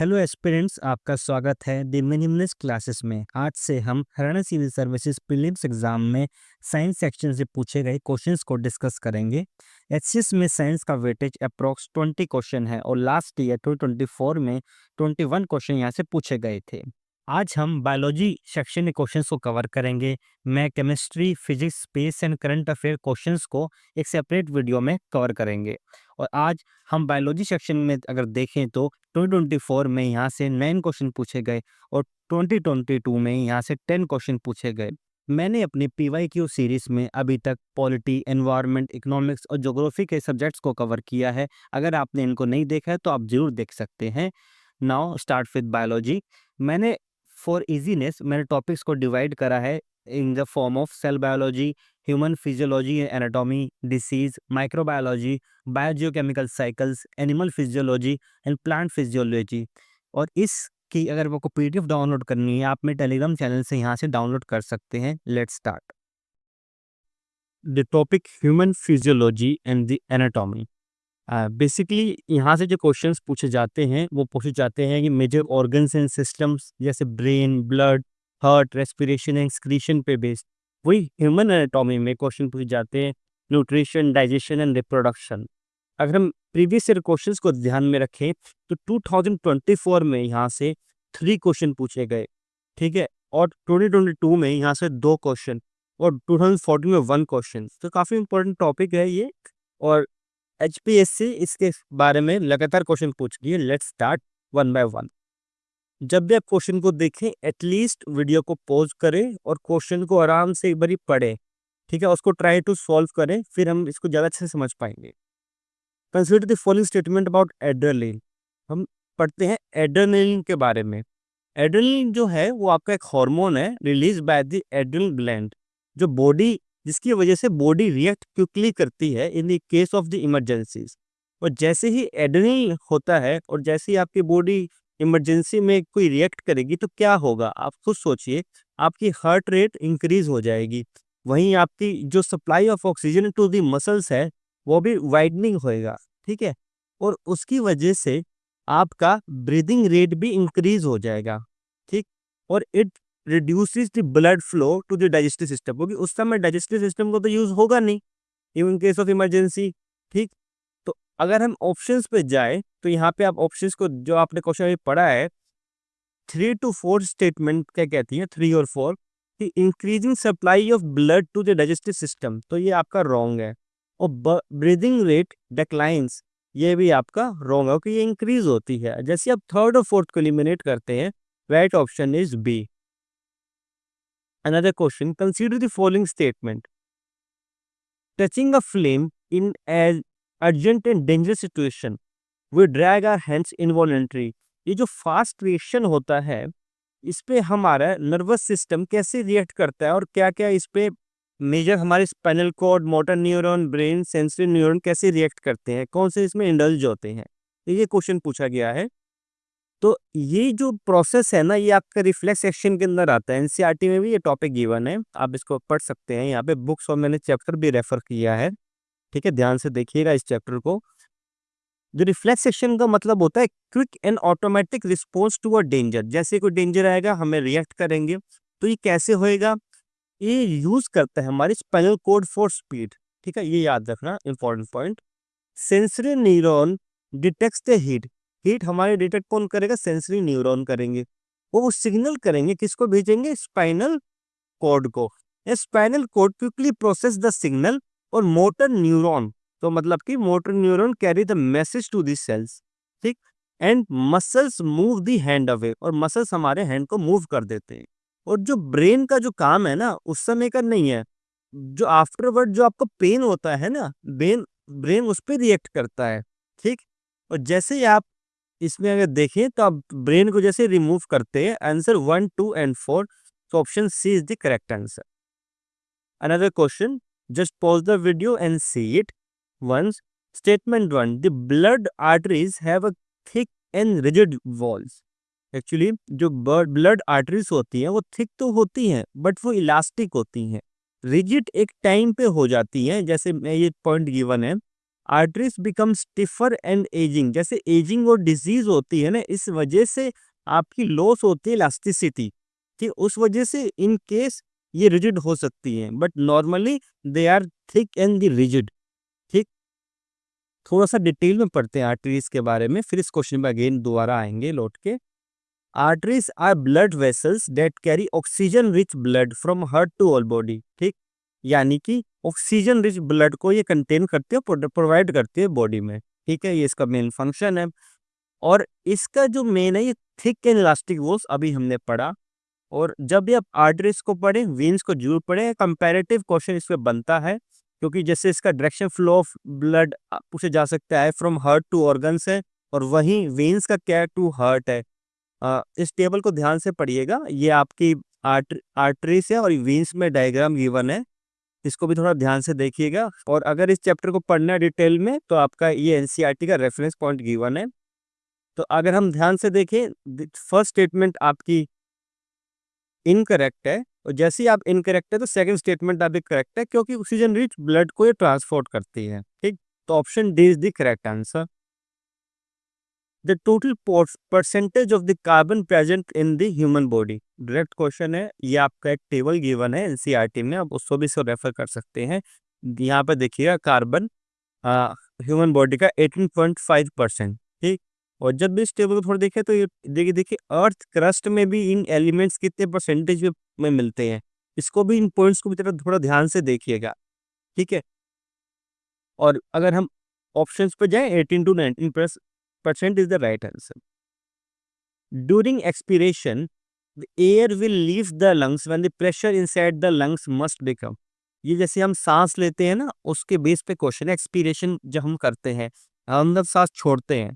Hello aspirants, आपका स्वागत है द मिनिमलिस्ट क्लासेस में। आज से हम Haryana civil services prelims exam में साइंस सेक्शन से पूछे गए क्वेश्चंस को डिस्कस करेंगे। एचएस में साइंस का वेटेज अप्रॉक्स 20 क्वेश्चन है और लास्ट ईयर 2024 में 21 क्वेश्चन यहाँ से पूछे गए थे। आज हम बायोलॉजी सेक्शन के क्वेश्चंस को कवर करेंगे। मैं chemistry, physics, space and current affair questions को एक सेपरेट वीडियो में कवर करेंगे। और आज हम बायोलॉजी सेक्शन में अगर देखें तो 2024 में यहाँ से 9 क्वेश्चन पूछे गए और 2022 में यहाँ से 10 क्वेश्चन पूछे गए। मैंने अपनी PYQ सीरीज में अभी तक पॉलिटी, एनवायरनमेंट, इकोनॉमिक्स और ज्योग्राफी के सब्जेक्ट्स को कवर किया है। अगर आपने इनको नहीं देखा है तो आप जरूर देख सकते हैं। Now start with biology. मैंने फॉर इजीनेस मैंने टॉपिक्स को डिवाइड करा है in the form of cell biology, human physiology and anatomy, disease, microbiology, biogeochemical cycles, animal physiology and plant physiology. और इसकी अगर आपको PDF डाउनलोड करनी है, आप मेरे टेलीग्राम चैनल से यहाँ से डाउनलोड कर सकते हैं। Let's start the topic human physiology and the anatomy. Basically यहाँ से जो क्वेश्चंस पूछे जाते हैं वो पूछे जाते हैं कि मेजर ऑर्गन्स एंड सिस्टम्स जैसे brain, blood, heart, respiration and excretion पे बेस्ड। वही ह्यूमन एनाटॉमी में क्वेश्चन पूछे जाते हैं न्यूट्रिशन, डाइजेशन एंड रिप्रोडक्शन। अगर हम प्रीवियस ईयर क्वेश्चंस को ध्यान में रखें तो 2024 में यहाँ से 3 क्वेश्चन पूछे गए, ठीक है, और 2022 में यहाँ से 2 क्वेश्चन और 2014 में 1 क्वेश्चन। तो काफ़ी इंपॉर्टेंट टॉपिक है ये और HPSC इसके बारे में लगातार क्वेश्चन पूछ रही है। Let's start one by one. जब भी आप क्वेश्चन को देखें एटलीस्ट वीडियो को पॉज करें और क्वेश्चन को आराम से एक बार पढ़ें, ठीक है, उसको ट्राई टू सॉल्व करें, फिर हम इसको ज़्यादा अच्छे से समझ पाएंगे। Consider the following statement about adrenaline. हम पढ़ते हैं एड्रेनलिन के बारे में। एड्रेनलिन जो है वो आपका एक हार्मोन है release by the adrenal gland, जो बॉडी जिसकी वजह से बॉडी रिएक्ट क्विकली करती है in the case of the emergencies. और जैसे ही एड्रेनलिन होता है और जैसे ही आपकी बॉडी इमरजेंसी में कोई रिएक्ट करेगी तो क्या होगा, आप खुद सोचिए। आपकी हार्ट रेट इंक्रीज हो जाएगी, वहीं आपकी जो supply of oxygen to the muscles है वो भी वाइडनिंग होएगा, ठीक है, और उसकी वजह से आपका ब्रीदिंग रेट भी इंक्रीज हो जाएगा, ठीक। और it reduces the blood flow to the digestive system, क्योंकि उस समय डाइजेस्टिव सिस्टम को तो यूज होगा नहीं इन केस ऑफ इमरजेंसी, ठीक। तो अगर हम ऑप्शंस पे जाए तो यहाँ पे आप ऑप्शंस को जो आपने क्वेश्चन में पढ़ा है 3 to 4 स्टेटमेंट क्या कहती है, 3 और 4 कि increasing supply of blood to the digestive system, तो ये आपका रॉन्ग है। और ब्रीदिंग रेट डिक्लाइंस, ये भी आपका रॉन्ग है क्योंकि ये इंक्रीज होती है। जैसे आप थर्ड और फोर्थ को एलिमिनेट करते हैं, right option is B. Another question, consider the following statement. Touching a flame in an urgent and dangerous situation, we drag our hands involuntarily. ये जो फास्ट रिएक्शन होता है इस पे हमारा नर्वस सिस्टम कैसे रिएक्ट करता है और क्या क्या इस पे मेजर हमारे spinal cord, motor neuron, brain, sensory neuron कैसे रिएक्ट करते हैं, कौन से इसमें इंडल्ज होते हैं, तो ये क्वेश्चन पूछा गया है। तो ये जो प्रोसेस है ना ये आपका रिफ्लेक्स एक्शन के अंदर आता है। एनसीईआरटी में भी ये टॉपिक गिवन है, आप इसको पढ़ सकते हैं। यहाँ पे बुक्स और मैंने चैप्टर भी रेफर किया है, ठीक है, ध्यान से देखिएगा इस चैप्टर को। जो रिफ्लेक्स एक्शन का मतलब होता है quick and automatic response to a danger. जैसे कोई डेंजर आएगा हमें रिएक्ट करेंगे, तो ये कैसे होएगा, ये यूज करता है हमारी स्पाइनल कॉर्ड फॉर स्पीड, ठीक है, ये याद रखना important point. Sensory neuron detects the heat. Heat हमारे डिटेक्ट कौन करेगा, सेंसरी न्यूरॉन करेंगे। वो सिग्नल करेंगे, किसको भेजेंगे, स्पाइनल कॉर्ड को। Spinal cord quickly process the signal और मोटर न्यूरॉन, तो मतलब कि motor neuron carry the message to the cells, ठीक। And muscles move the hand away, और मसल्स हमारे हैंड को मूव कर देते हैं। और जो ब्रेन का जो काम है ना उस समय का नहीं है, जो आफ्टरवर्ड जो आपको पेन होता है ना, ब्रेन ब्रेन उस पर रिएक्ट करता है, ठीक। और जैसे ही आप इसमें अगर देखें तो आप ब्रेन को जैसे रिमूव करते हैं, आंसर 1, 2 एंड 4, तो option C is the correct answer. Another question, just pause the video and see it once. Statement 1, the blood arteries have a thick and rigid walls. Actually जो blood arteries होती हैं वो thick तो होती हैं but वो elastic होती हैं। रिजिड एक टाइम पे हो जाती हैं, जैसे ये पॉइंट गिवन है, arteries become stiffer and ageing, जैसे एजिंग और डिजीज होती है ना, इस वजह से आपकी लॉस होती है इलास्टिसिटी, ठीक, उस वजह से इन केस ये रिजिड हो सकती हैं, but normally they are thick and the rigid. ठीक, थोड़ा सा डिटेल में पढ़ते हैं आर्टरीज के बारे में, फिर इस क्वेश्चन में अगेन दोबारा आएंगे लौट के। Arteries are blood vessels that carry oxygen rich blood from heart to all body. ठीक, यानी कि ऑक्सीजन रिच ब्लड को ये कंटेन करते हैं, प्रोवाइड करती है बॉडी में। ठीक है, ये इसका मेन फंक्शन है। और इसका जो मेन है, ये थिक एंड इलास्टिक वॉल्स अभी हमने पढ़ा। और जब भी आप आर्टरीज को पढ़े, वेन्स को जरूर पढ़े, कंपैरेटिव क्वेश्चन इस पे बनता है, क्योंकि जैसे इसका डायरेक्शन फ्लो ऑफ ब्लड पूछे जा सकता है फ्रॉम हार्ट टू ऑर्गन्स है, और वहीं वेन्स का क्या टू हार्ट है। इस टेबल को ध्यान से पढ़िएगा, ये आपकी आर्टरीज है और वेन्स में डायग्राम गिवन है, इसको भी थोड़ा ध्यान से देखिएगा। और अगर इस चैप्टर को पढ़ना है डिटेल में, तो आपका ये एनसीईआरटी का रेफरेंस पॉइंट गिवन है। तो अगर हम ध्यान से देखें, फर्स्ट स्टेटमेंट आपकी इनकरेक्ट है, और जैसे ही आप इनकरेक्ट है तो सेकंड स्टेटमेंट आपकी करेक्ट है, क्योंकि ऑक्सीजन रिच ब्लड को ये ट्रांसपोर्ट करती है। ठीक, तो option D is the correct answer. The total percentage of the carbon present in the human body, direct question है, ये आपका एक टेबल गिवन है एनसीईआरटी में, आप उसको भी रेफर कर सकते हैं। यहाँ पे देखिएगा कार्बन ह्यूमन बॉडी का 18.5%। ठीक, और जब भी इस टेबल को थोड़ा देखें तो ये देखिए देखिए अर्थ क्रस्ट में भी इन एलिमेंट्स कितने परसेंटेज में मिलते हैं, इसको भी इन पॉइंट्स को भी थोड़ा ध्यान से देखिएगा। ठीक है, और अगर हम ऑप्शंस पे जाएं, 18 to 19% is the right answer. During expiration the air will leave the lungs when the pressure inside the lungs must become. ये जैसे हम सांस लेते हैं ना, उसके बेस पे क्वेश्चन है। एक्सपीरेशन जब हम करते हैं, हम जब सांस छोड़ते हैं,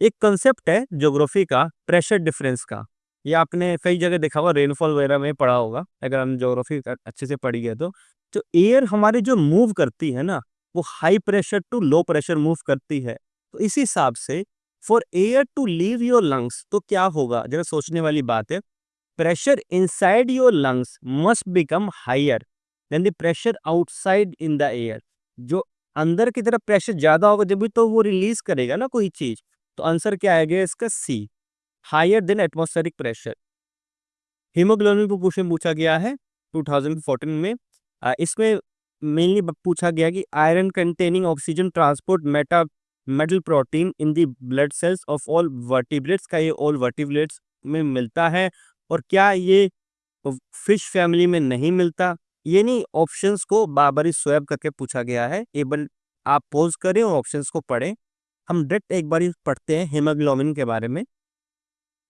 एक कंसेप्ट है ज्योग्राफी का, प्रेशर डिफरेंस का। ये आपने कई जगह देखा होगा, रेनफॉल वगैरह में पढ़ा होगा, अगर हम ज्योग्राफी अच्छे से पढ़ी है तो एयर हमारी जो मूव करती है ना, वो high pressure to low pressure move करती है। तो इस हिसाब से for air to leave your lungs, तो क्या होगा, जरा सोचने वाली बात है। Pressure inside your lungs must become higher than the pressure outside in the air. जो अंदर की तरफ प्रेशर ज्यादा होगा, जब भी तो वो रिलीज करेगा ना कोई चीज। तो आंसर क्या आएगा इसका, C, higher than atmospheric pressure. Hemoglobin को क्वेश्चन पूछा गया है 2014 में। इसमें मेनली पूछा गया कि iron containing oxygen transport metal protein in the blood cells of all vertebrates, का ये ऑल वर्टिब्रेट्स में मिलता है, और क्या ये फिश फैमिली में नहीं मिलता। ये नहीं, ऑप्शंस को बाबरी स्वैप करके पूछा गया है। एबल आप पॉज करें और ऑप्शंस को पढ़ें। हम डायरेक्ट एक बार पढ़ते हैं हीमोग्लोबिन के बारे में।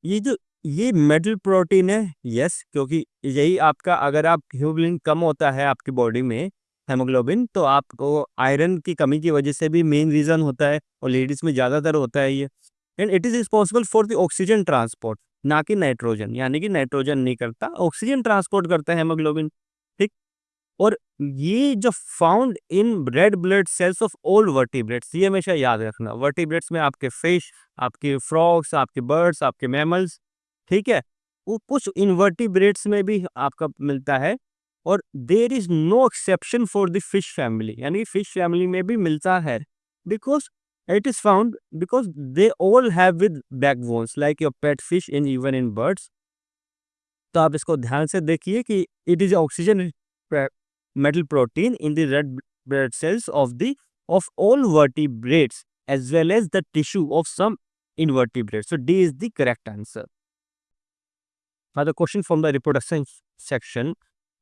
ये मेटल प्रोटीन है, यस, क्योंकि यही आपका, अगर आप हीमोग्लोबिन कम होता है आपकी बॉडी में हेमोग्लोबिन, तो आपको आयरन की कमी की वजह से भी मेन रीजन होता है, और लेडीज में ज्यादातर होता है ये। And it is responsible for the oxygen transport, ना कि नाइट्रोजन, यानी कि नाइट्रोजन नहीं करता, ऑक्सीजन ट्रांसपोर्ट करता है हेमोग्लोबिन। ठीक, और ये जो found in red blood cells of all vertebrates, ये हमेशा याद रखना। वर्टिब्रेट्स में आपके फिश, आपके फ्रॉग्स, आपके बर्ड्स, आपके मैमल्स, ठीक है, वो कुछ इनवर्टिब्रेट्स में भी आपका मिलता है। और there is no exception for the fish family, यानी फिश फैमिली में भी मिलता है, because it is found because they all have with backbones like your pet fish in even in birds. तो आप इसको ध्यान से देखिए कि it is oxygen metal protein in the red blood cells of all vertebrates as well as the tissue of some invertebrates. So D is the correct answer. Now the question from the reproduction section,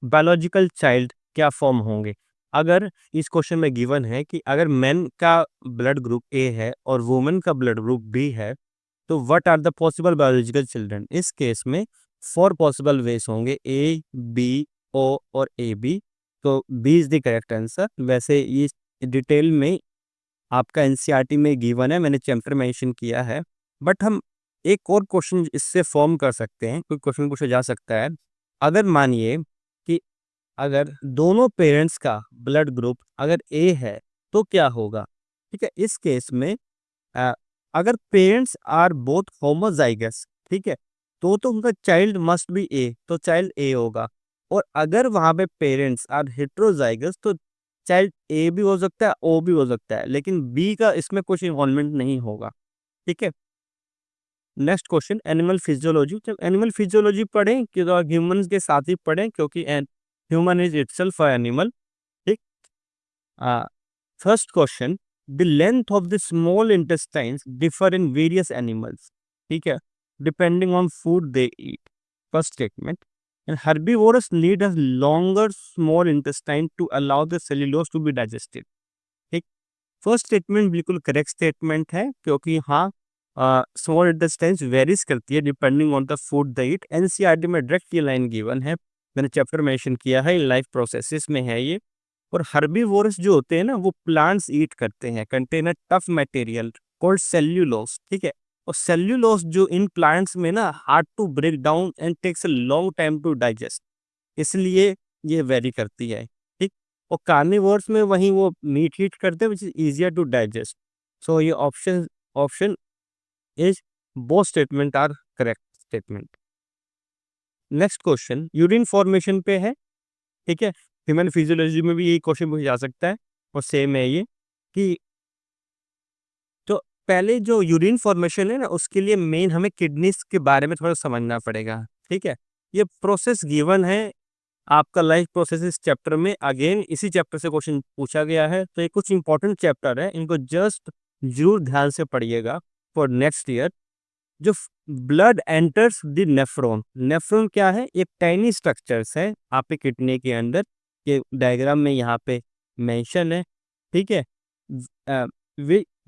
biological child क्या form होंगे। अगर इस question में given है कि अगर man का blood group A है और वुमेन का ब्लड ग्रुप बी है, तो what are the possible biological children. इस केस में 4 पॉसिबल वेज होंगे, ए, बी, ओ और ए बी। तो B is the correct answer. वैसे ये डिटेल में आपका एनसीईआरटी में गिवन है, मैंने चैप्टर मेंशन किया है, बट हम एक और क्वेश्चन इससे फॉर्म कर सकते हैं। कोई क्वेश्चन पूछा जा सकता है, अगर मानिए कि अगर दोनों पेरेंट्स का ब्लड ग्रुप अगर ए है तो क्या होगा। ठीक है, इस केस में अगर पेरेंट्स आर बोथ होमोजाइगस, ठीक है, तो उनका चाइल्ड मस्ट बी ए, तो चाइल्ड ए होगा। और अगर वहां पे पेरेंट्स आर हेट्रोजाइगस, तो चाइल्ड ए भी हो सकता है, ओ भी हो सकता है, लेकिन बी का इसमें कुछ इन्वॉल्वमेंट नहीं होगा। ठीक है। Next question, animal physiology. जब एनिमल फिजियोलॉजी पढ़ें कि तो ह्यूमंस के साथ ही पढ़ें, क्योंकि human is itself a animal. ठीक। First question, the length of the small intestines differ in various animals. ठीक है, depending on food they eat. First statement, and herbivores need a longer small intestine to allow the cellulose to be digested। ठीक। First statement बिल्कुल correct statement है, क्योंकि हाँ, small intestines varies करती है depending on the food the eat. NCERT में direct ये line given है, मैंने चैप्टर मेंशन किया है, लाइफ प्रोसेसेस में है ये। और हर्बीवोरस जो होते हैं ना, वो प्लांट्स ईट करते हैं, contain a tough material called cellulose. ठीक है। और सेल्यूलोस जो इन प्लांट्स में ना hard to break down and takes a long time to digest, इसलिए ये वेरी करती है। ठीक। और कार्निवोर्स में वहीं वो मीट हीट करते हैं which is easier to digest. So ये option option is, both statement are correct statement. Next question urine formation पे है। ठीक है, ह्यूमन फिजियोलॉजी में भी यही क्वेश्चन पूछा जा सकता है, और सेम है ये कि तो पहले जो यूरिन फॉर्मेशन है ना, उसके लिए मेन हमें किडनीज के बारे में थोड़ा समझना पड़ेगा। ठीक है, ये प्रोसेस गिवन है आपका लाइफ प्रोसेस इस चैप्टर में, अगेन इसी चैप्टर से क्वेश्चन पूछा गया है, तो ये कुछ इंपॉर्टेंट चैप्टर है, इनको जस्ट जरूर ध्यान से पढ़िएगा फॉर नेक्स्ट ईयर। जो blood enters the nephron, nephron क्या है, एक टाइनी स्ट्रक्चर्स है आपके किडनी के अंदर, ये डायग्राम में यहाँ पे मेंशन है। ठीक है,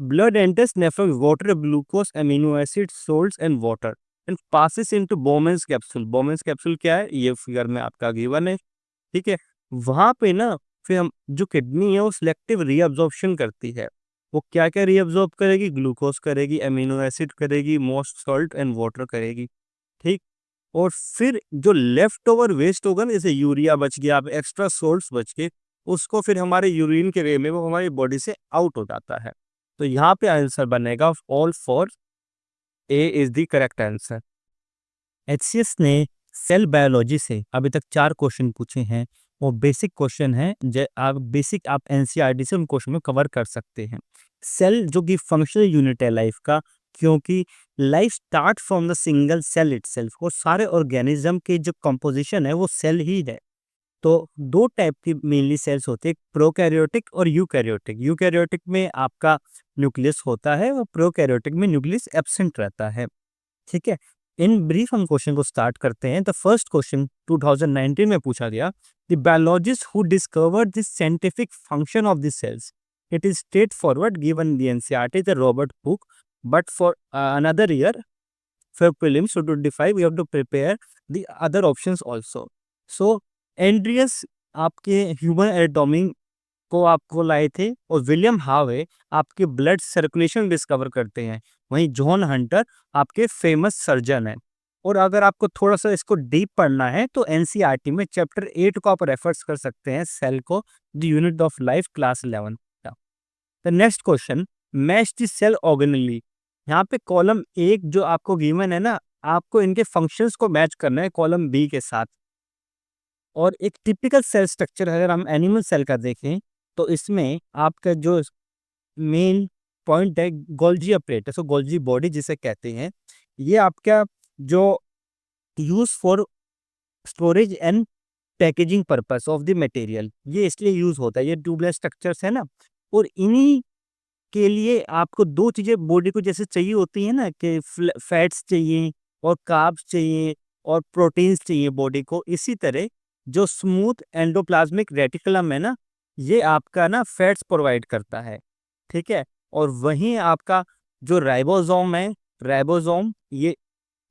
blood enters nephron water glucose amino acid salts and water and passes into Bowman's capsule. Bowman's capsule क्या है, ये फिगर में आपका गिवन है। ठीक है, वहां पे ना फिर हम जो किडनी है वो सिलेक्टिव रीअब्जॉर्प्शन करती है। वो क्या क्या रीअब्जॉर्ब करेगी, ग्लूकोज करेगी, अमीनो एसिड करेगी, मोस्ट सॉल्ट एंड वाटर करेगी। ठीक। और फिर जो लेफ्ट ओवर वेस्ट होगा ना, जैसे यूरिया बच गया, आप एक्स्ट्रा सोल्ट्स बच के, उसको फिर हमारे यूरिन के वे में वो हमारी बॉडी से आउट हो जाता है। तो यहाँ पे आंसर बनेगा all for a is the correct answer. HCS ने सेल बायोलॉजी से अभी तक 4 क्वेश्चन पूछे हैं, वो बेसिक क्वेश्चन है, आप एनसीईआरटी से उन क्वेश्चन में कवर कर सकते हैं। सेल जो कि फंक्शनल यूनिट है लाइफ का, क्योंकि life start from the single cell itself, और सारे ऑर्गेनिज्म की जो कंपोजिशन है वो सेल ही है। तो 2 टाइप की मेनली सेल्स होते हैं, प्रोकैरियोटिक और यूकैरियोटिक। यूकैरियोटिक में आपका न्यूक्लियस होता है और प्रोकैरियोटिक में न्यूक्लियस एब्सेंट रहता है। ठीक है, इन ब्रीफ हम क्वेश्चन को स्टार्ट करते हैं। द फर्स्ट क्वेश्चन 2019 में पूछा गया, the biologist who discovered the scientific function of the cells. It is straight forward given the NCERT the Robert Hooke, but for another year for prelims so 25 we have to prepare the other options also। so Andreas आपके human anatomy को आपको लाए थे, और William हावे आपके blood circulation discover करते हैं। वहीं जॉन हंटर आपके फेमस सर्जन हैं। और अगर आपको थोड़ा सा इसको डीप पढ़ना है तो एनसीईआरटी में चैप्टर 8 को आप रेफर्स कर सकते हैं, सेल को the unit of life class 11 का। The next question, match the cell organelle. यहाँ पे कॉलम 1 जो आपको गिवन है ना, आपको इनके फंक्शंस को मैच करना है कॉलम बी के साथ। और एक टिपिकल सेल स्ट्रक्चर अगर हम एनिमल सेल का देखें, तो इसमें आपका जो मेन पॉइंट है गोल्जी अपरेटस, तो गोल्जी बॉडी जिसे कहते हैं, ये आपका जो use for storage and packaging purpose of the material, ये इसलिए यूज होता है। ये ट्यूबलेस स्ट्रक्चर्स है ना, और इन्हीं के लिए आपको 2 चीजें बॉडी को जैसे चाहिए होती है ना, कि फैट्स चाहिए और कार्ब्स चाहिए और प्रोटीन्स चाहिए बॉडी को, इसी तरह जो स्मूथ एंडोप्लाज्मिक रेटिकुलम है ना, ये आपका ना फैट्स प्रोवाइड करता है। ठीक है, और वहीं आपका जो राइबोसोम है, राइबोसोम ये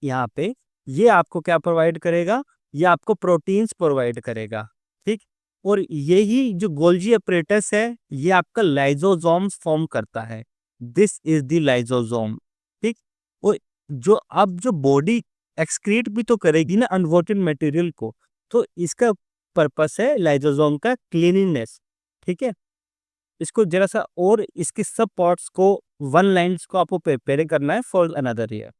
यहाँ पे, ये आपको क्या प्रोवाइड करेगा, ये आपको प्रोटीन्स प्रोवाइड करेगा। ठीक, और यही जो गोल्जी अपरेटस है, ये आपका लाइजोसोम्स फॉर्म करता है। This is the lysosome. ठीक, और जो अब जो बॉडी एक्सक्रीट भी तो करेगी ना अनवांटेड मटेरियल को, तो इसका पर्पस है लाइजोसोम का क्लीनिनेस। ठीक है, इसको जरा सा और इसके सब पार्ट्स को, वन लाइन्स को आपको प्रिपेयर करना है for another year.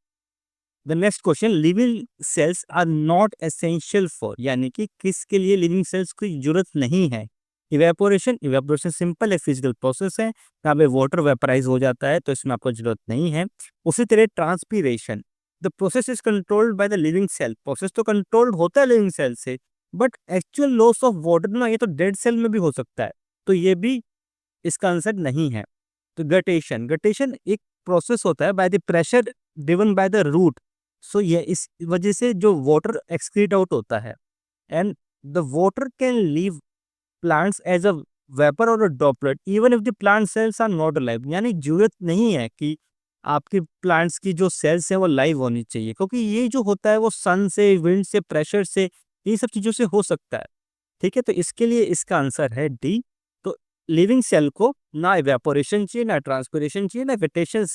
The next question, living cells are not essential for, यानी कि किसके लिए लिविंग सेल्स की जरूरत नहीं है। इवेपोरेशन, इवेपोरेशन सिंपल एक फिजिकल प्रोसेस है, यहाँ पे वाटर वेपराइज हो जाता है, तो इसमें आपको जरूरत नहीं है। उसी तरह transpiration, the process is controlled by the living cell, process तो कंट्रोल्ड होता है लिविंग सेल से, but actual loss of water ना ये तो डेड सेल में भी हो सकता है, तो ये भी इसका आंसर नहीं है। तो गटेशन, गटेशन एक प्रोसेस होता है by the pressure driven by the root, so ये इस वजह से जो वाटर एक्सक्रीट आउट होता है, and the water can leave plants as a vapour और a droplet even if the plant cells are not alive, यानी जरूरत नहीं है कि आपके प्लांट्स की जो सेल्स है वो लाइव होनी चाहिए, क्योंकि ये जो होता है वो सन से, विंड से, प्रेशर से, ये सब चीजों से हो सकता है। ठीक है, तो इसके लिए इसका आंसर है डी। तो लिविंग सेल को ना इवेपोरेशन चाहिए, ना ट्रांसपिरेशन चाहिए, ना वेटेशन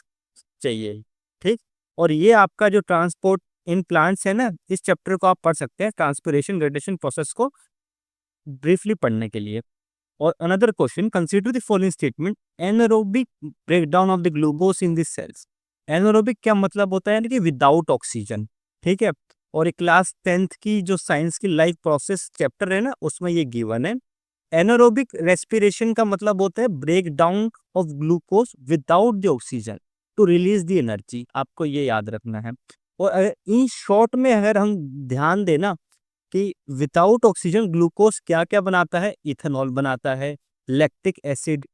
चाहिए। ठीक, और ये आपका जो ट्रांसपोर्ट इन प्लांट्स है ना, इस चैप्टर को आप पढ़ सकते हैं ट्रांसपिरेशन ग्रेडेशन प्रोसेस को ब्रीफली पढ़ने के लिए। और another question, consider the following statement, anaerobic breakdown of the glucose in the cells. Anaerobic क्या मतलब होता है, यानी कि विदाउट ऑक्सीजन। ठीक है, और क्लास 10th की जो साइंस की लाइफ प्रोसेस चैप्टर है ना, उसमें ये गिवन है। एनारोबिक रेस्पिरेशन का मतलब होता है break down of glucose without the oxygen to release the energy, आपको ये याद रखना है। और इन शॉर्ट में अगर हम ध्यान देना कि विदाउट ऑक्सीजन ग्लूकोज क्या क्या बनाता है, इथेनॉल बनाता है, लैक्टिक एसिड,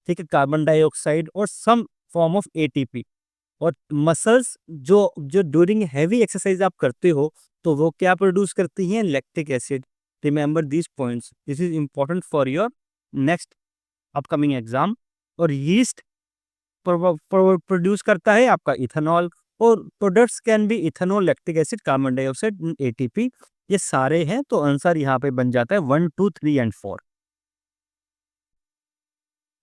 ठीक है, कार्बन डाइऑक्साइड और सम फॉर्म ऑफ एटीपी। और मसल्स जो जो ड्यूरिंग हैवी एक्सरसाइज आप करते हो तो वो क्या प्रोड्यूस करती हैं, lactic acid. Remember this points, this is important for your next upcoming exam. और यीस्ट प्रोड्यूस करता है आपका इथेनॉल, और products can be ethanol, lactic acid, carbon dioxide, ATP, ये सारे हैं। तो आंसर यहाँ पे बन जाता है 1, 2, 3 and 4।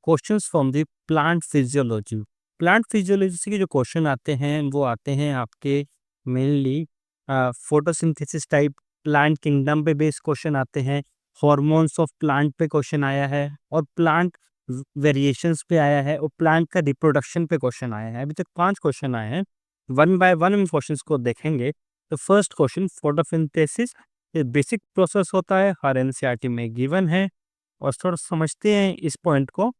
Questions from the plant physiology. Plant physiology से जो क्वेश्चन आते हैं वो आते हैं आपके mainly photosynthesis type, plant kingdom पे बेस्ड क्वेश्चन आते हैं, हॉर्मोन्स ऑफ प्लांट पे क्वेश्चन आया है, और प्लांट वेरिएशंस पे आया है, और प्लांट का रिप्रोडक्शन पे क्वेश्चन आया है। अभी तक 5 क्वेश्चन आए हैं, one by one in questions को देखेंगे। तो फर्स्ट क्वेश्चन, फोटोसिंथेसिस ये बेसिक प्रोसेस होता है, हर एनसीईआरटी में गिवन है। और थोड़ा समझते हैं इस पॉइंट को।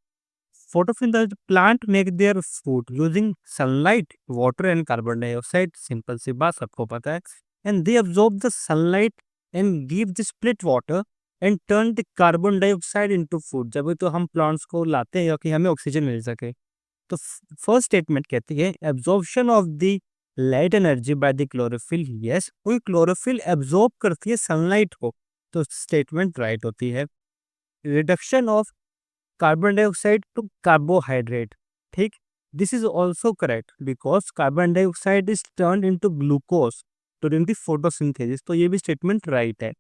Photosynthesis plant make their food using sunlight, water and carbon dioxide. Simple सी बात सबको पता है। And they absorb the sunlight and give the split water and turn the carbon dioxide into food. जब तो हम प्लांट्स को लाते हैं कि हमें ऑक्सीजन मिल सके। तो फर्स्ट स्टेटमेंट कहती है absorption of the light energy by the chlorophyll. Yes, कोई क्लोरोफिल एब्जॉर्ब करती है सनलाइट को, तो स्टेटमेंट राइट होती है। Reduction of carbon dioxide to carbohydrate, ठीक, this is also correct because carbon dioxide is turn into glucose during the photosynthesis, तो ये भी स्टेटमेंट राइट है।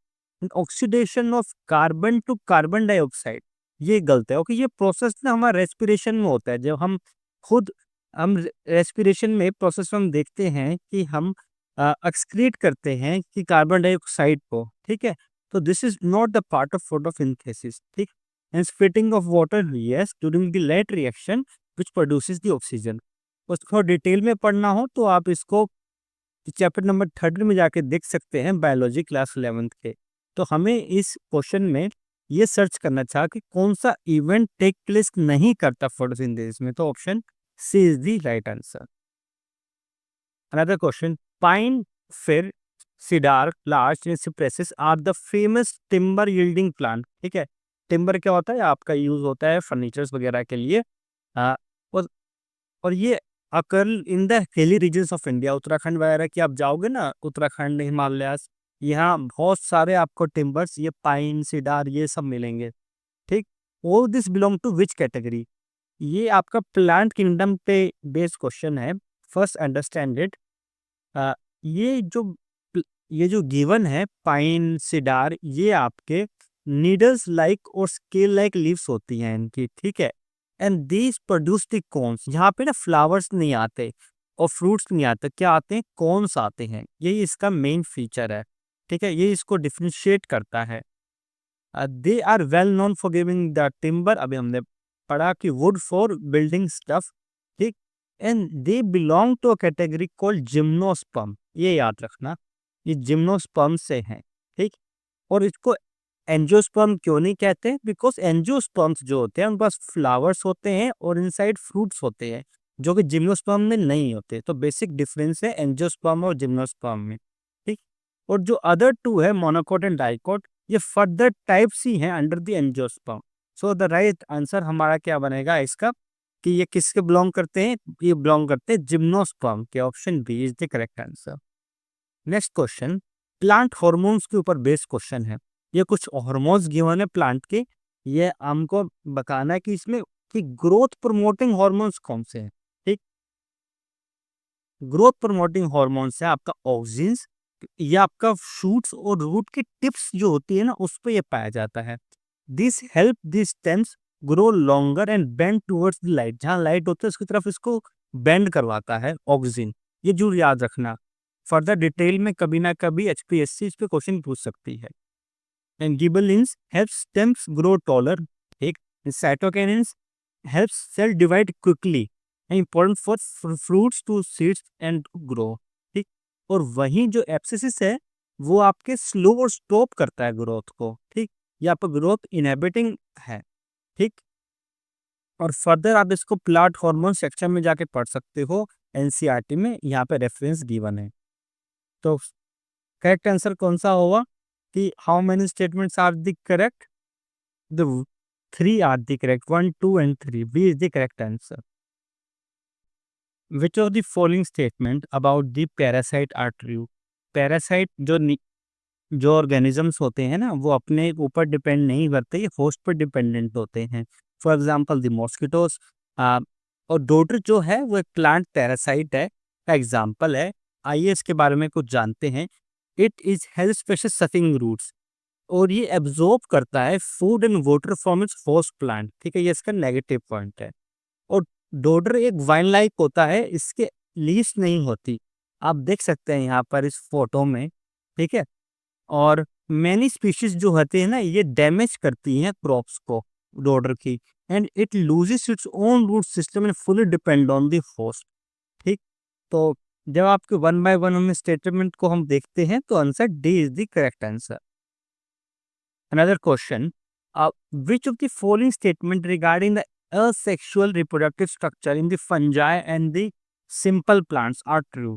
Oxidation of carbon to carbon dioxide ये गलत है, क्योंकि ये प्रोसेस ना हमारा रेस्पिरेशन में होता है। जब हम खुद हम रेस्पिरेशन में प्रोसेस में हम देखते हैं कि हम एक्सक्रीट करते हैं कि कार्बन डाइऑक्साइड को, ठीक है, तो this is not the part of photosynthesis. ठीक, and splitting of water, yes, during the late reaction which produces the oxygen। उसको डिटेल में पढ़ना हो तो आप इसको चैप्टर नंबर 3 में जाके देख सकते हैं, बायोलॉजी क्लास 11th के। तो हमें इस क्वेश्चन में ये सर्च करना था कि कौन सा इवेंट टेक प्लेस नहीं करता फोटोसिंथेसिस में, तो option C is the right answer. Another question, pine, fir, cedar, larch and cypresses are the famous timber yielding plant. ठीक है, टिम्बर क्या होता है, आपका यूज होता है फर्नीचर्स वगैरह के लिए। आ, और, और ये occur in the hilly regions of India, Uttarakhand वगैरह की आप जाओगे ना, उत्तराखंड, हिमालयास, यहाँ बहुत सारे आपको टिम्बर्स, ये पाइन, सीडार, ये सब मिलेंगे। ठीक, all this belong to which category, ये आपका प्लांट किंगडम पे बेस्ड क्वेश्चन है। First understand it. ये जो ये जो गिवन है पाइन, सीडार, ये आपके नीडल्स लाइक और स्केल लाइक लीव्स होती हैं इनकी। ठीक है, and these produce the cons, यहाँ पे ना फ्लावर्स नहीं आते और फ्रूट्स नहीं आते, क्या आते हैं, कॉन्स आते हैं। यही इसका मेन फीचर है। ठीक है, ये इसको डिफ्रेंशिएट करता है। They are well known for giving the timber, अभी हमने पढ़ा कि वुड फॉर बिल्डिंग स्टफ। ठीक, and they belong to a category called gymnosperm, ये याद रखना, ये जिम्नोस्पर्म से हैं। ठीक, और इसको एंजियोस्पर्म क्यों नहीं कहते हैं? बिकॉज एंजियोस्पर्म्स जो होते हैं उनके पास फ्लावर्स होते हैं और इनसाइड फ्रूट्स होते हैं, जो कि जिम्नोस्पर्म में नहीं होते। तो बेसिक डिफरेंस है एंजियोस्पर्म और जिम्नोस्पर्म में, ठीक। और जो अदर टू है मोनोकोट एंड डाइकोट, ये फर्दर टाइप्स ही हैं under the angiosperm. So the right answer हमारा क्या बनेगा इसका, कि ये किसके बिलोंग करते हैं? ये बिलोंग करते हैं जिम्नोस्पर्म के। Option B is the correct answer. Next question plant hormones के ऊपर बेस्ड क्वेश्चन है। ये कुछ हॉर्मोन्स गिवन है प्लांट के, ये हमको बताना है कि इसमें कि ग्रोथ प्रमोटिंग हॉर्मोन्स कौन से हैं, ठीक। ग्रोथ प्रमोटिंग हॉर्मोन्स है आपका ऑक्सिन्स, ये आपका शूट्स और रूट की टिप्स जो होती है ना उस पर ये पाया जाता है। This help this stems grow longer and bend towards the light, जहाँ लाइट होता है उसकी तरफ इसको बेंड करवाता है ऑक्सिन, ये जरूर याद रखना। फर्दर डिटेल में कभी ना कभी एचपीएससी इस पे क्वेश्चन पूछ सकती है। And gibberellins help stems grow taller, ठीक। Cytokinins help cell divide quickly, important for fruits to seeds and grow, ठीक। और वहीं जो एब्सिसिस है वो आपके स्लो और स्टॉप करता है ग्रोथ को, ठीक। ये आपका ग्रोथ इनहिबिटिंग है, ठीक। और फर्दर आप इसको प्लांट हार्मोन सेक्शन में जाके पढ़ सकते हो, एनसीईआरटी में यहाँ पे रेफरेंस गिवन है। तो करेक्ट आंसर कौन सा होगा कि how many statements are the correct? The 3 are the correct, 1 2 and 3, B is the correct answer. Which of the following statement about the parasite are true? Parasite जो organisms होते हैं ना वो अपने ऊपर डिपेंड नहीं करते, ये होस्ट पर डिपेंडेंट होते हैं। For example the mosquitoes. और डोडर जो है वो एक प्लांट पैरासाइट है, का एग्जांपल है। आइए इसके बारे में कुछ जानते हैं। It is has special sucking roots, और ये एब्जॉर्ब करता है food and water from its host plant, ठीक है, ये इसका नेगेटिव पॉइंट है। और डोडर एक वाइन लाइक होता है, इसके लीव्स नहीं होती, आप देख सकते हैं यहाँ पर इस फोटो में, ठीक है। और मैनी स्पीशीज जो होते हैं ना ये डैमेज करती हैं क्रॉप्स को, डोडर की। And it loses its own root system and fully depend on the host, ठीक। तो जब आपके वन बाय वन में स्टेटमेंट को हम देखते हैं तो answer D is the correct answer. Another question, which of the following statement regarding the asexual reproductive structure in the fungi and the simple plants are true?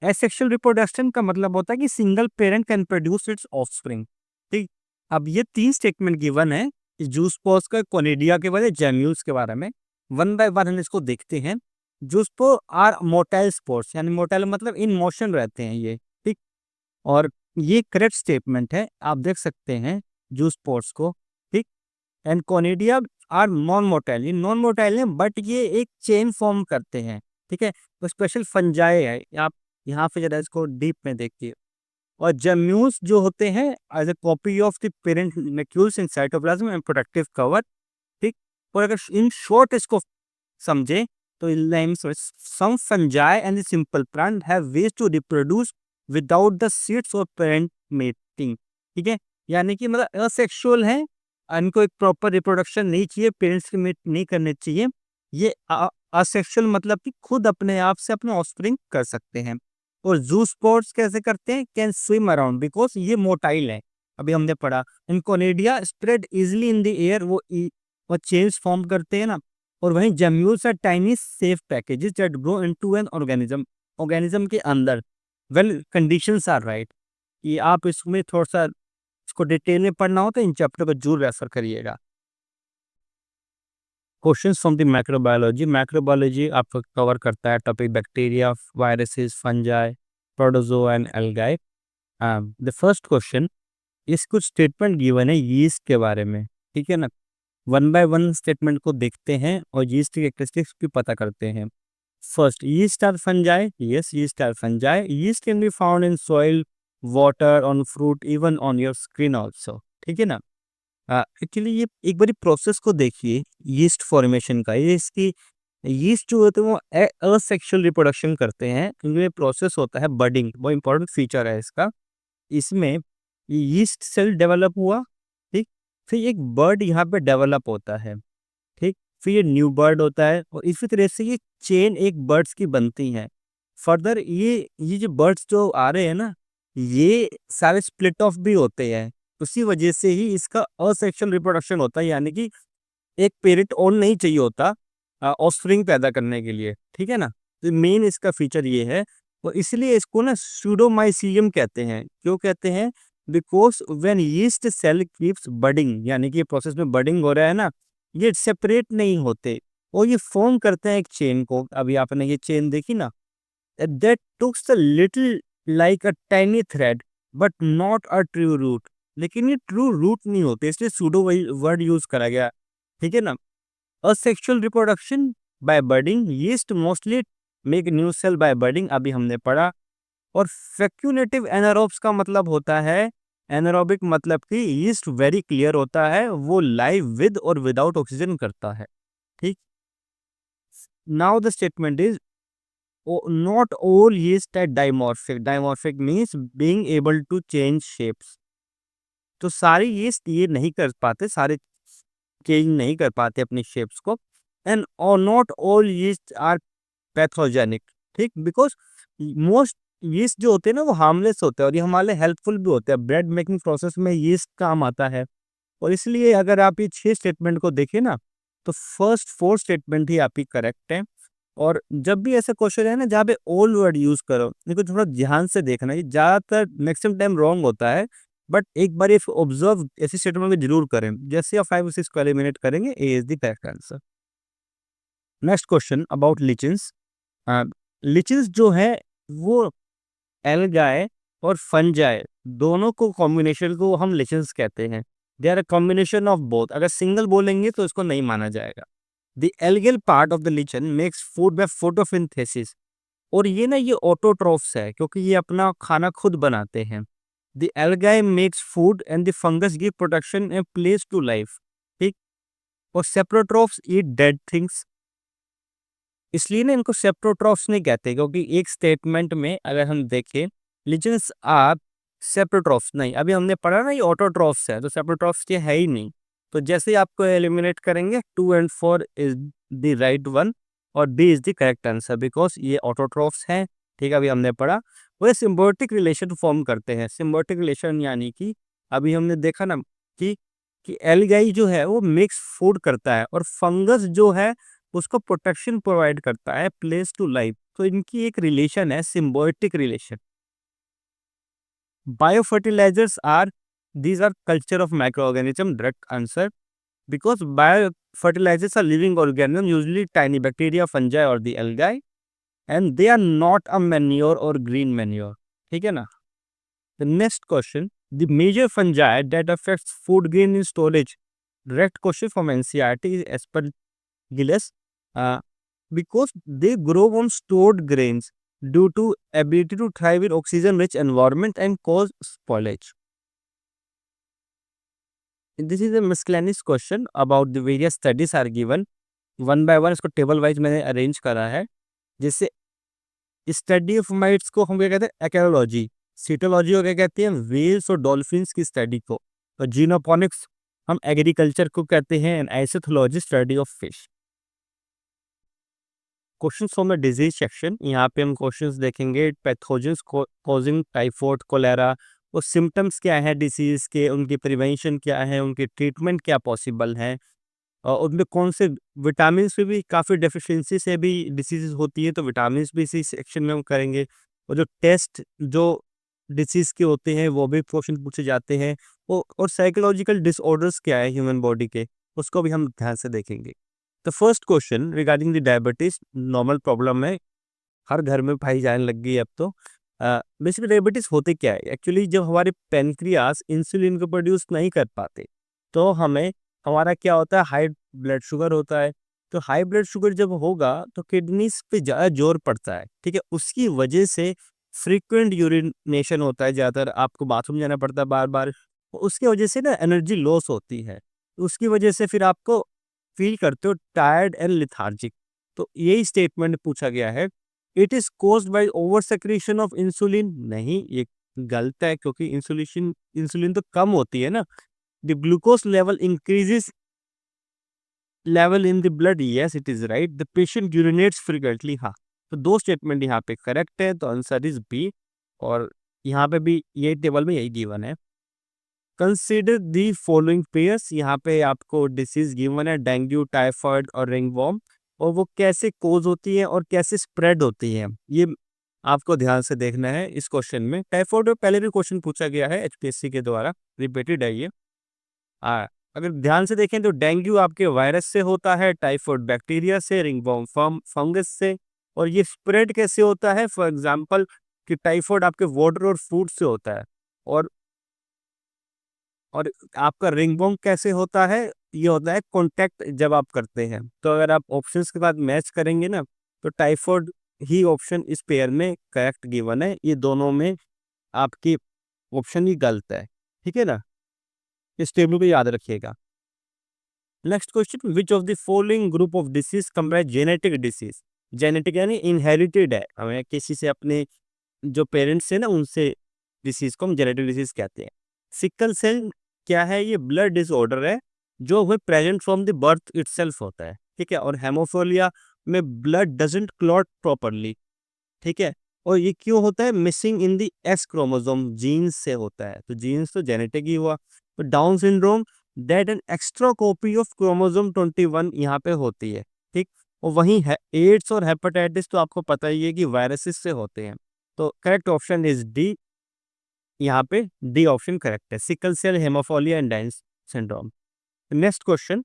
Asexual reproduction का मतलब होता है कि single parent can produce it's offspring, ठीक। अब ये 3 statement given है zoospores का, कोनिडिया के बारे में, जेम्यूल्स के बारे में। वन बाय वन हम इसको देखते हैं। जूस्पोर आर मोटाइल स्पोर्स, यानी मोटाइल मतलब इन मोशन रहते हैं ये, ठीक। और ये करेक्ट स्टेटमेंट है, आप देख सकते हैं जूस स्पोर्ट्स को, ठीक। And conidia are non motile, ये नॉन मोटाइल है बट ये एक चेन फॉर्म करते हैं, ठीक है। तो स्पेशल फंजाई है, आप यहाँ पे जरा इसको डीप में देखिए। और जम्यूस जो होते हैं as a copy of the parent molecules in cytoplasm and protective cover, ठीक। और अगर इन शॉर्ट इसको समझे तो some fungi and the simple plant have ways to reproduce without the seeds और पेरेंट मेटिंग, ठीक है। यानी कि मतलब असेक्सुअल है, इनको एक प्रॉपर रिप्रोडक्शन नहीं चाहिए, पेरेंट्स के मेट नहीं करने चाहिए। ये असेक्सुअल मतलब कि खुद अपने आप से अपने ऑफस्प्रिंग कर सकते हैं। और जूस्पोर्ट्स कैसे करते हैं? कैन स्विम अराउंड बिकॉज ये मोटाइल है, अभी हमने पढ़ा। And conidia spread easily in the air, वो चेन्स फॉर्म करते हैं ना। और वहीं gemmules are tiny safe packages that grow into an organism, organism के अंदर वेल कंडीशंस आर राइट। ये आप इसमें थोड़ा सा इसको डिटेल में पढ़ना हो तो इन चैप्टर को जरूर रेफर करिएगा। Questions from the microbiology. Microbiology आपको कवर करता है topic bacteria, viruses, fungi, protozoa and algae. The first question, इस कुछ स्टेटमेंट गिवन है यीस्ट के बारे में, ठीक है ना। वन बाय वन स्टेटमेंट को देखते हैं और यीस्ट की कैरेक्टरिस्टिक्स भी पता करते हैं। First, yeast are fungi. Yes, yeast are fungi. Yeast can be found in soil, water, on fruit, even on your skin also. ठीक है ना। एक्चुअली ये एक बारी प्रोसेस को देखिए यीस्ट फॉर्मेशन का। ये इसकी यीस्ट जो होते हैं वो असेक्सुअल रिप्रोडक्शन करते हैं, क्योंकि ये प्रोसेस होता है बडिंग, वो इंपॉर्टेंट फीचर है इसका। इसमें यीस्ट सेल डेवलप हुआ, ठीक। फिर एक बर्ड यहाँ पे डेवलप होता है, ठीक। फिर ये न्यू बर्ड होता है और इसी तरह से ये चेन एक बर्ड्स की बनती है। फर्दर ये जो बर्ड्स जो आ रहे हैं ना ये सारे स्प्लिट ऑफ भी होते हैं, उसी वजह से ही इसका असेक्सुअल रिप्रोडक्शन होता है, यानी कि एक पेरेंट और नहीं चाहिए होता ऑफस्प्रिंग पैदा करने के लिए, ठीक है ना। तो मेन इसका फीचर ये है, और इसलिए इसको ना सूडोमाइसीलियम कहते हैं। क्यों कहते हैं? Because when yeast cell keeps budding, यानी कि प्रोसेस में बडिंग हो रहा है ना, ये सेपरेट नहीं होते और ये फॉर्म करते हैं एक चेन को। अभी आपने ये चेन देखी ना, that looks a little like a tiny thread but not a true root। लेकिन ये ट्रू रूट नहीं होते, इसलिए सूडो वर्ड यूज करा गया, ठीक है ना। Asexual reproduction by budding, yeast mostly make new cell by budding, अभी हमने पढ़ा। और फेक्यूलेटिव एनारोब्स का मतलब होता है, एनारोबिक मतलब कि यीस्ट वेरी क्लियर होता है, वो लाइव विद और विदाउट ऑक्सीजन करता है, ठीक। Now the statement is, not all yeast are dimorphic। Dimorphic means being able to change shapes। तो सारे yeast ये नहीं कर पाते, सारे चेंज नहीं कर पाते अपनी शेप्स को। एंड और not all yeast are pathogenic, ठीक, बिकॉज मोस्ट yeast जो होते हैं ना वो हार्मलेस होते हैं और ये हमारे हेल्पफुल भी होते हैं। ब्रेड मेकिंग प्रोसेस में yeast काम आता है, और इसलिए अगर आप ये 6 स्टेटमेंट को देखें ना, तो फर्स्ट 4 स्टेटमेंट ही आपकी करेक्ट है। और जब भी ऐसा क्वेश्चन है ना जहाँ पे ओल्ड वर्ड यूज करो, इनको थोड़ा ध्यान से देखना, ये ज्यादातर मैक्सिमम टाइम रॉन्ग होता है, बट एक बार ये ऑब्जर्व ऐसे स्टेटमेंट में जरूर करें। जैसे आप 5 और 6 को एलिमिनेट करेंगे, A is the correct answer. Next question about lichens. Lichens जो है वो एल्गाए और फंजाई दोनों को कॉम्बिनेशन को हम लिचेंस कहते हैं। They are a combination of both. अगर सिंगल बोलेंगे तो इसको नहीं माना जाएगा। The algal part of the lichen makes food by photosynthesis, और ये ना ये ऑटोट्रोफ्स है क्योंकि ये अपना खाना खुद बनाते हैं। The algae makes food and the fungus give protection and place to life, ठीक। और सेप्रोट्रोफ्स ईट डेड थिंग्स, इसलिए ना इनको सेप्रोट्रोफ्स नहीं कहते, क्योंकि एक स्टेटमेंट में अगर हम देखें, लिचेंस आर सेप्रोट्रोफ्स नहीं, अभी हमने पढ़ा ना ये ऑटोट्रोफ्स है, तो सेप्रोट्रोफ्स ये है ही नहीं। तो जैसे ही आपको एलिमिनेट करेंगे 2 and 4 is the right one, और B is the correct answer because ये ऑटोट्रोफ्स हैं, ठीक है। अभी हमने पढ़ा वो सिम्बायोटिक रिलेशन फॉर्म करते हैं। सिम्बायोटिक रिलेशन यानी कि अभी हमने देखा ना कि एल्गाई जो है वो मिक्स फूड करता है और फंगस जो है उसको प्रोटेक्शन प्रोवाइड करता है, प्लेस टू लाइफ। तो इनकी एक रिलेशन है, symbiotic relation. Biofertilizers are, these are culture of microorganism, direct answer, because biofertilizers are living organisms, usually tiny bacteria, fungi or the algae, and they are not a manure or green manure, ठीक है ना। The next question, the major fungi that affects food grain in storage, direct question from NCERT is aspergillus, uh, because they grow on stored grains due to ability to thrive in oxygen rich environment and cause spoilage। This is a miscellaneous question about the various studies are given one by one, इसको table wise मैंने arrange करा है। जैसे study of mites को हम क्या कहते हैं, एक्रोलॉजी। सीटोलॉजी को क्या कहते हैं, व्हेल्स और डॉल्फिन्स की स्टडी को। और जीनोपोनिक्स हम एग्रीकल्चर को कहते हैं। And ichthyology study of fish. Questions from the disease section, यहाँ पे हम क्वेश्चंस देखेंगे पैथोजेंस कॉजिंग टाइफॉइड, कोलेरा, और सिम्टम्स क्या है डिसीज के, उनकी प्रिवेंशन क्या है, उनकी ट्रीटमेंट क्या पॉसिबल है, और उनमें कौन से विटामिन में भी काफ़ी डेफिशिएंसी से भी डिसीज होती है, तो विटामिन भी इसी सेक्शन में हम करेंगे। और जो टेस्ट जो डिसीज के होते हैं वो भी क्वेश्चन पूछे जाते हैं। और साइकोलॉजिकल डिसऑर्डर्स क्या है ह्यूमन बॉडी के, उसको भी हम ध्यान से देखेंगे। The first question regarding the diabetes, normal problem है, हर घर में पाई जाने लग गई है अब तो। बेसिकली डायबिटीज होते क्या है, एक्चुअली जब हमारे पेनक्रियास इंसुलिन को प्रोड्यूस नहीं कर पाते, तो हमें हमारा क्या होता है, हाई ब्लड शुगर होता है। तो हाई ब्लड शुगर जब होगा तो किडनीज पे ज़्यादा जोर पड़ता है, ठीक है। उसकी वजह से फ्रीक्वेंट यूरिनेशन होता है, ज़्यादातर आपको बाथरूम जाना पड़ता है बार बार। उसकी वजह से ना एनर्जी लॉस होती है, उसकी वजह से फिर आपको फील करते हो टायर्ड एंड लिथार्जिक। तो यही स्टेटमेंट पूछा गया है। It is caused by over secretion of insulin, नहीं ये गलत है, क्योंकि इंसुलिन इंसुलिन तो कम होती है ना। The glucose level increases level in the blood, yes it is right. The patient urinates frequently, हाँ। तो 2 स्टेटमेंट यहाँ पे करेक्ट है, तो आंसर इज बी। और यहाँ पे भी यही टेबल में यही गिवन है। कंसीडर दी फॉलोइंग पेयर्स, यहाँ पे आपको डिसीज गिवन है डेंगू, टाइफाइड और रिंगवॉर्म, और वो कैसे कोज होती है और कैसे स्प्रेड होती है, ये आपको ध्यान से देखना है इस क्वेश्चन में। टाइफाइड में पहले भी क्वेश्चन पूछा गया है एचपीएससी के द्वारा, रिपीटेड है ये। अगर ध्यान से देखें तो डेंगू आपके वायरस से होता है, टाइफाइड बैक्टीरिया से, रिंगवॉर्म फंगस से। और ये स्प्रेड कैसे होता है, फॉर एग्जांपल कि टाइफाइड आपके वाटर और फूड से होता है, और और आपका रिंगवॉर्म कैसे होता है, ये होता है कांटेक्ट जब आप करते हैं। तो अगर आप ऑप्शंस के बाद मैच करेंगे ना, तो टाइफाइड ही ऑप्शन इस पेयर में करेक्ट गिवन है, ये दोनों में आपकी ऑप्शन ही गलत है, ठीक है ना, इस टेबल को याद रखिएगा। Next question, which of the following group of disease comprise genetic disease. Genetic यानी इनहेरिटेड है, हमें किसी से अपने जो पेरेंट्स है ना उनसे डिसीज को हम जेनेटिक डिसीज कहते हैं। सिकल सेल क्या है, ये ब्लड डिसऑर्डर है जो हमें present from the birth itself होता है, ठीक है। और हेमोफिलिया में ब्लड डजंट क्लॉट प्रॉपरली, ठीक है। और ये क्यों होता है, missing in the X chromosome, genes से होता है, तो जीन्स तो जेनेटिक ही हुआ। तो down syndrome, that an extra copy of chromosome 21 यहाँ पे होती है, ठीक। और वहीं है एड्स और हेपेटाइटिस, तो आपको पता ही है कि वायरसेस से होते हैं। तो करेक्ट ऑप्शन इज डी, यहाँ पे डी ऑप्शन करेक्ट है, sickle cell, haemophilia and Down syndrome. Next question,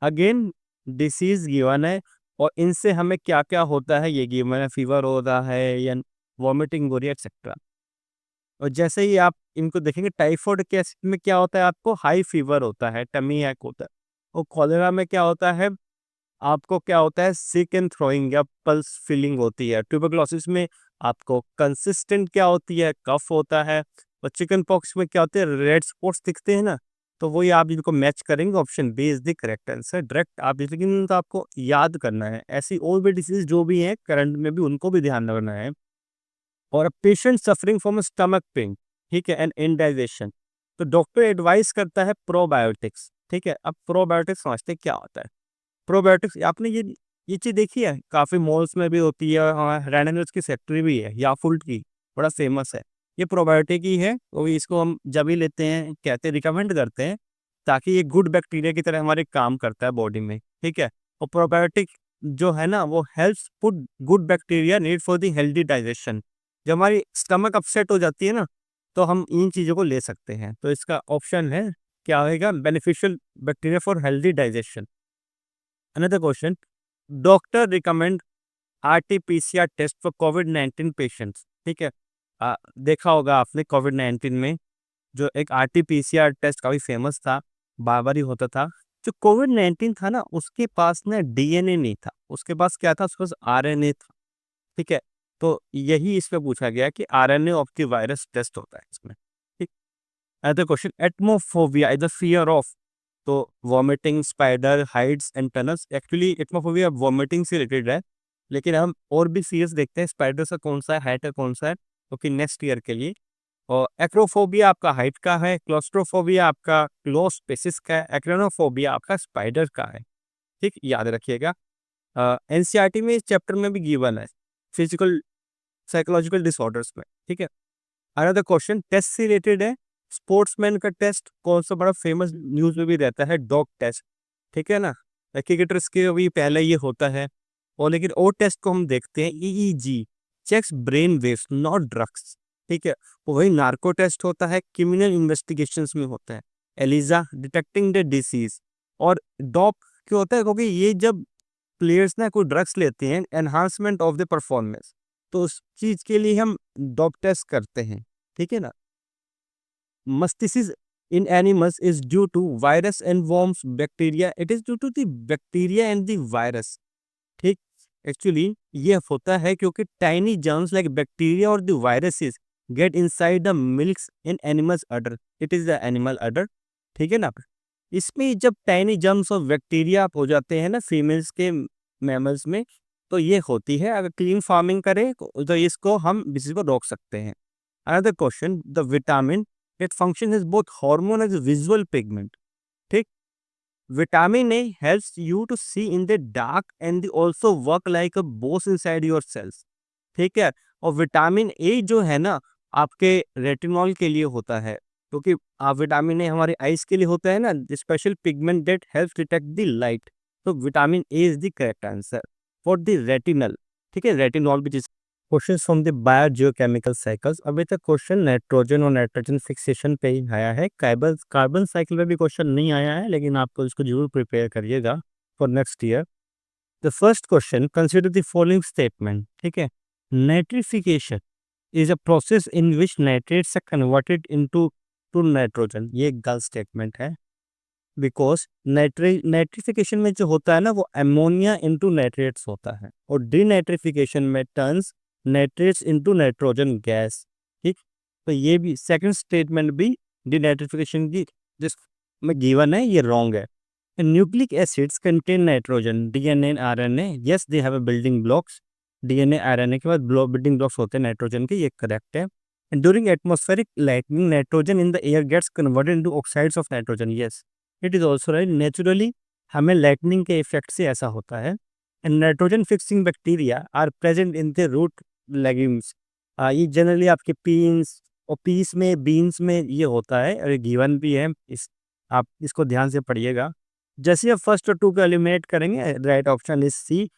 again disease given है और इनसे हमें क्या क्या होता है ये गिवन है, फीवर हो रहा है या वॉमिटिंग हो रही है एक्सेट्रा। और जैसे ही आप इनको देखेंगे, टाइफाइड के में क्या होता है, आपको हाई फीवर होता है, टमी एक होता है। और कॉलेरा में क्या होता है, आपको क्या होता है, सिक एंड थ्रोइंग या पल्स फीलिंग होती है। ट्यूबरकुलोसिस में आपको कंसिस्टेंट क्या होती है, कफ होता है। और चिकन पॉक्स में क्या होते हैं, रेड स्पॉट्स दिखते हैं ना, तो वही आप इनको मैच करेंगे, option B is the correct answer. Direct आप लेकिन तो आपको याद करना है, ऐसी और भी डिसीज जो भी है करंट में भी उनको भी ध्यान रखना है। और patient suffering from stomach pain, ठीक है, एंड इंडाइजेशन, तो डॉक्टर एडवाइस करता है प्रोबायोटिक्स, ठीक है। अब प्रोबायोटिक्स समझते हैं क्या होता है। प्रोबायोटिक्स आपने ये चीज देखी है, काफी मॉल्स में भी होती है, रेनानल्स की फैक्ट्री भी है, याफुल्ट की, बड़ा फेमस है। ये प्रोबायोटिक ही है, और इसको हम जब ही लेते हैं कहते रिकमेंड करते हैं, ताकि ये गुड बैक्टीरिया की तरह हमारे काम करता है बॉडी में, ठीक है। और प्रोबायोटिक जो है ना, वो helps put good bacteria need for the healthy digestion. जब हमारी स्टमक अपसेट हो जाती है ना, तो हम इन चीज़ों को ले सकते हैं। तो इसका ऑप्शन है क्या होगा, beneficial bacteria for healthy digestion. Another question, doctor recommend RT PCR test for कोविड-19 पेशेंट्स, ठीक है। देखा होगा आपने कोविड-19 में जो एक आरटी-पीसीआर टेस्ट काफ़ी फेमस था, बार-बार ही होता था। जो कोविड-19 था ना, उसके पास ना डीएनए नहीं था, उसके पास क्या था, उसके पास आरएनए था, ठीक है। तो यही इसमें पूछा गया कि RNA of the virus test होता है इसमें, ठीक। अनदर क्वेश्चन, एटमोफोबिया इज द फियर ऑफ, तो vomiting, spider, heights and tunnels. Actually एटमोफोबिया वॉमिटिंग से रिलेटेड है, लेकिन हम और भी सीरियस देखते हैं, स्पाइडर का कौन सा है, हाइट का कौन सा है, क्योंकि नेक्स्ट ईयर के लिए। और एक्रोफोबिया आपका हाइट का है, क्लॉस्ट्रोफोबिया आपका क्लोज स्पेसिस का है, एक्रेनोफोबिया आपका स्पाइडर का है, ठीक, याद रखिएगा। एनसीईआरटी में इस चैप्टर में भी गिवन है, फिजिकल साइकोलॉजिकल डिसऑर्डर्स में, ठीक है। अनदर क्वेश्चन टेस्ट से रिलेटेड है, स्पोर्ट्समैन का टेस्ट कौन सा बड़ा फेमस न्यूज में भी रहता है, डॉग टेस्ट, ठीक है ना। क्रिकेटर्स के भी पहले ये होता है। और लेकिन और टेस्ट को हम देखते हैं, EEG checks brain waves not drugs, ठीक है। वही नार्को टेस्ट होता है, क्रिमिनल इन्वेस्टिगेशंस में होता है। ELISA detecting the disease. और डॉप क्यों होता है, क्योंकि ये जब प्लेयर्स ना कोई ड्रग्स लेते हैं, एनहांसमेंट ऑफ द परफॉर्मेंस, तो उस चीज के लिए हम डॉप टेस्ट करते हैं, ठीक है ना। Mastitis in animals is due to virus and worms, bacteria. It is due to the bacteria and the virus. ठीक, एक्चुअली ये होता है क्योंकि टाइनी जर्म्स लाइक बैक्टीरिया और the viruses get inside the milks in animals udder, it is the animal udder, ठीक है ना। इसमें जब टाइनी जर्म्स और बैक्टीरिया हो जाते हैं ना फीमेल्स के मैमल्स में, तो ये होती है, अगर क्लीन फार्मिंग करें तो इसको हम डिसीज को रोक सकते हैं। Another question, the vitamin it function is both hormone as visual pigment, ठीक। Vitamin A helps you to see in the dark and also work like a boss inside your cells, ठीक है। और vitamin A जो है ना, आपके retinol के लिए होता है, क्योंकि विटामिन ए हमारे आइज के लिए होता है ना, special pigment that help detect the light. तो vitamin A is the correct answer for the retinal. ठीक है, रेटिनॉल भी जिस question from the biogeochemical cycles. अभी तक क्वेश्चन नाइट्रोजन और नाइट्रोजन फिक्सेशन पे ही आया है, कार्बन कार्बन साइकिल में भी क्वेश्चन नहीं आया है, लेकिन आपको इसको जरूर प्रिपेयर करिएगा for next year. The first question, consider the following statement. ठीक है, nitrification is a process in which nitrates are converted into to nitrogen. ये एक गलत स्टेटमेंट है, बिकॉज नाइट्रिफिकेशन में जो होता है ना, वो अमोनिया इनटू नाइट्रेट्स होता है, और डीनाइट्रिफिकेशन में turns nitrates into nitrogen gas. ठीक, तो ये भी सेकंड स्टेटमेंट भी डीनाइट्रिफिकेशन की जिसमें गिवन है, ये रॉन्ग है। Nucleic acids contain nitrogen, DNA and RNA, yes they have a building blocks. DNA RNA के बाद बिल्डिंग ब्लॉक्स होते हैं नाइट्रोजन के, ये करेक्ट है। During atmospheric lightning nitrogen in the air gets converted into oxides of nitrogen, yes it is also right. Naturally हमें lightning के effect से ऐसा होता है। And nitrogen fixing bacteria are present in the root legumes. ये generally आपके पीन्स और पीस में, बीन्स में ये होता है, और गिवन भी है, आप इसको ध्यान से पढ़िएगा। जैसे आप फर्स्ट और टू को एलिमिनेट करेंगे, right option is C.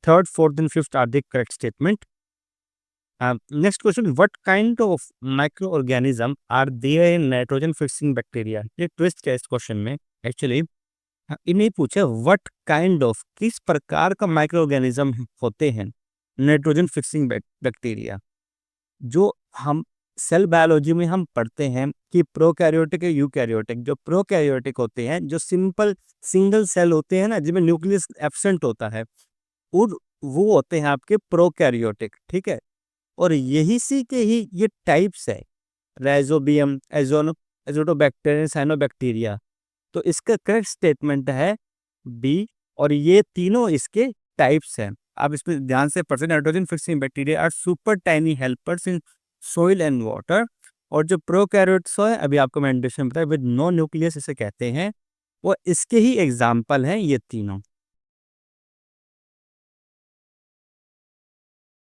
Third, fourth and fifth are the correct statement. Next question, what kind of micro organism are there in nitrogen fixing bacteria. ये ट्विस्ट है इस क्वेश्चन में एक्चुअली। इन्हें पूछा what kind of, किस प्रकार का micro organism होते हैं नाइट्रोजन फिक्सिंग बैक्टीरिया। जो हम सेल बायोलॉजी में हम पढ़ते हैं कि प्रोकैरियोटिक या यूकैरियोटिक। जो प्रोकैरियोटिक होते हैं, जो सिंपल सिंगल सेल होते हैं ना, जिसमें न्यूक्लियस एब्सेंट होता है, और वो होते हैं आपके प्रोकैरियोटिक। ठीक है, और यही सी के ही ये टाइप्स है, राइजोबियम, एजोटोबैक्टीरिया, साइनोबैक्टीरिया। तो इसका करेक्ट स्टेटमेंट है बी, और ये तीनों इसके टाइप्स हैं। आप इसमें ध्यान से पढ़ते, nitrogen fixing bacteria are super tiny helpers in soil and water. और जो प्रोकैरियोट्स है, अभी आपको मैं इंट्रोडक्शन बताया, विद नो न्यूक्लियस इसे कहते हैं, वो इसके ही एग्जाम्पल हैं ये तीनों।